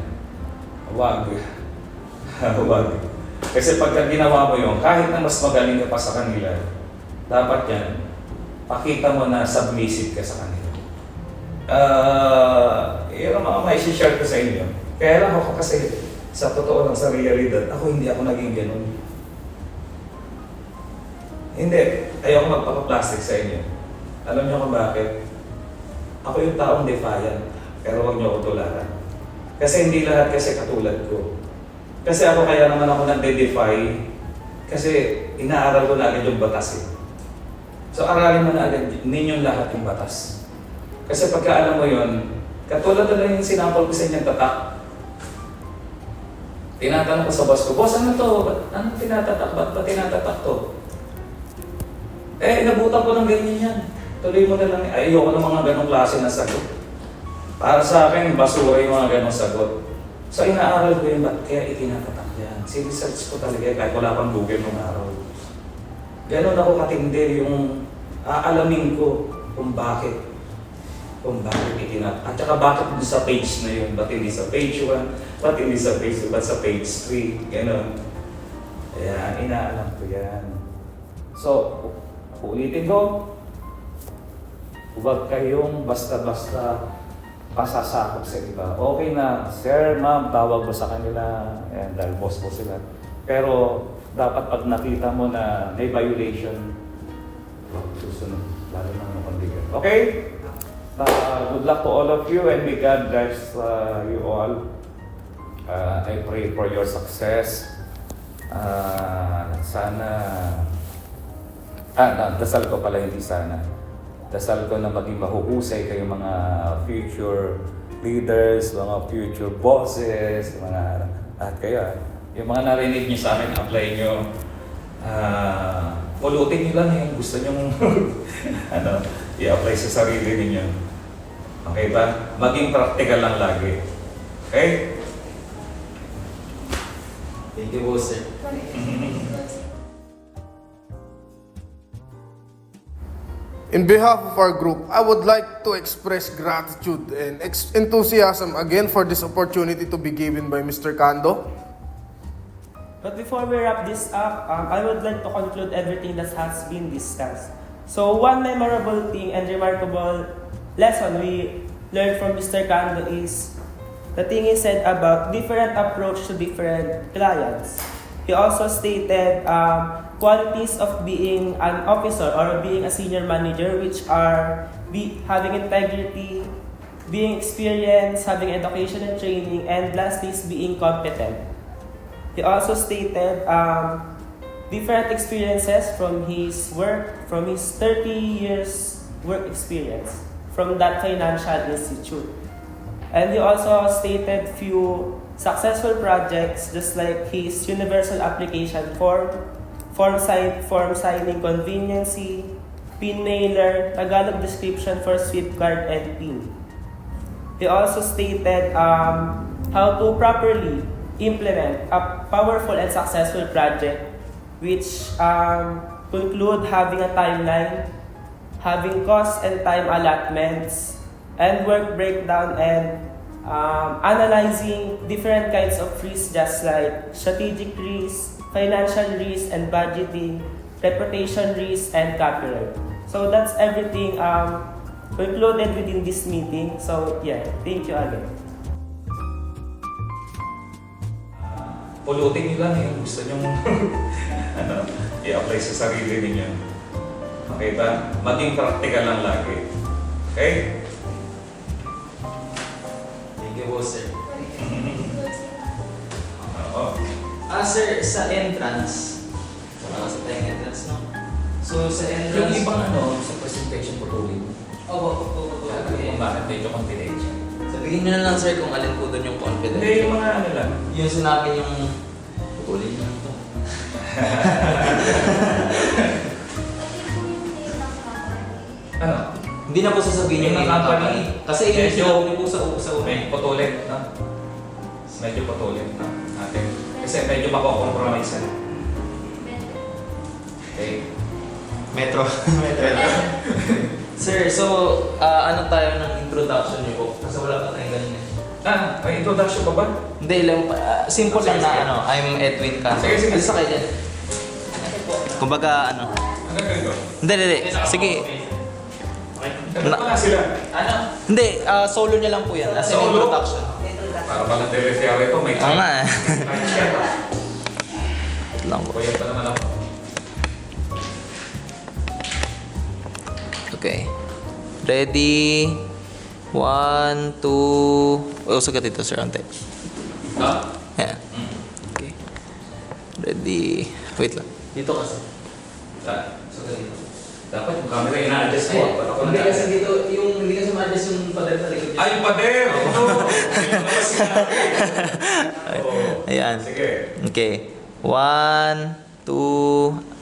Huwag. Huwag. Kasi pagka ginawa mo yun, kahit na mas magaling ka pa sa kanila, dapat yan, pakita mo na submissive ka sa kanila. Yun ang mga mai-share ko sa inyo. Kaya lang ako kasi, sa totoo lang sa realidad, ako hindi ako naging ganun. Hindi. Ayoko magpapaplastic sa inyo. Alam niyo kung bakit? Ako yung taong defiant, pero huwag niyo ako tularan. Kasi hindi lahat kasi katulad ko. Kasi ako kaya naman ako nagde-defy, kasi inaaral ko na agad yung batas eh. So aralin mo na agad ninyong lahat yung batas. Kasi pagka alam mo yun, katulad na yung sinapol ko sa inyong tatak. Tinatanong ko sa boss ko, boss ano to? Ano tinatatak? Ba't ba tinatatak to? Nabutan ko ng ganyan yan. Tuloy mo na lang. Ayoko ng mga ganong klase na sagot. Para sa akin, basura yung mga ganong sagot. So inaaral ko yun, ba't kaya itinatatak yan? Sinesearch ko talaga kahit wala pang Google nung araw. Ganon ako katindi yung aalamin ko kung bakit itinatak. At saka bakit doon sa page na yun, ba't hindi sa page 1, ba't hindi sa page 2, ba't sa page 3, ganon. Ayan, inaalam ko yan. So, ulitin ko, huwag kayong basta-basta pasasakop sa iba. Okay na, sir, ma'am, tawag mo sa kanila, ayan, dahil boss po sila. Pero, dapat pag nakita mo na may violation, susunod, lalo na mga pandigan. Okay? Good luck to all of you and may God bless you all. I pray for your success. Sana dasal ko pala, hindi sana. Dasal ko na maging mahuhusay kayong mga future leaders, mga future bosses, at kayo. Yung mga narinig niyo sa akin, apply niyo. Pulutin niyo lang yung gusto niyo i-apply sa sarili niyo. Okay ba? Maging practical lang lagi. Okay? Thank you, boss, sir. In behalf of our group, I would like to express gratitude and enthusiasm again for this opportunity to be given by Mr. Kando. But before we wrap this up, I would like to conclude everything that has been discussed. So one memorable thing and remarkable lesson we learned from Mr. Kando is the thing he said about different approach to different clients. He also stated qualities of being an officer or being a senior manager, which are having integrity, being experienced, having education and training, and lastly is being competent. He also stated different experiences from his work, from his 30 years work experience from that financial institute. And he also stated few successful projects just like his universal application form signing conveniency, PIN mailer, Tagalog description for SWIFT card and PIN. He also stated how to properly implement a powerful and successful project which conclude having a timeline, having cost and time allotments, and work breakdown and analyzing different kinds of risks just like strategic risks, financial risk and budgeting, reputation risk, and copyright. So that's everything concluded within this meeting. So yeah, thank you again. Pulutin nyo lang yung gusto nyo i-apply sa sarili ninyo. Okay ba? Maging practical lang lagi. Okay? Thank you po, sir. Oo. Sir, sa entrance, sa tayong entrance, no? So, sa Yung entrance... ibang sa presentation putulin. Opo. Kung bakit medyo confidential. Sabihin nyo na lang, sir, kung alin po doon yung confidential. Hindi, yung mga lang. Yung sinabi yung... Putulin nyo ito. Ano? Hindi na po sasabihin yung Yung name ng company. company. Kasi yung Medyo- sinabi po sa una. Medyo putulin, no? Medyo putulin, no? Natin. Kasi medyo makokompromise. Okay? Metro. Sir, so, ano tayo ng introduction niyo po? Kasi wala pa tayong ganyan. May introduction pa ba? Hindi, lang, simple lang na ano, I'm Edwin Castro. Sige, sige. Alis na kayo dyan. Kumbaga, ano. Ano ganito? Hindi. Sige. Ganito pa nga sila. Ano? Hindi, solo niya lang po yan. As in Solo? introduction. Para palang teleserye ito, may Oo nga eh. may chat. Ito lang po. Kuya pa naman ako. Okay. Ready? 1, 2... Oh, sagat ito, sir. Ante. Ha? Yeah. Okay. Ready? Wait lang. Dito kasi. Sagat dito. Dapat yung camera ina-adjust mo. Hindi kasi dito, hindi kasi ma-adjust yung pader sa likod niya. Ay, yung pader! Ito! Yung naman sinabi. Oo. Ayan. Sige. Okay. 1, 2,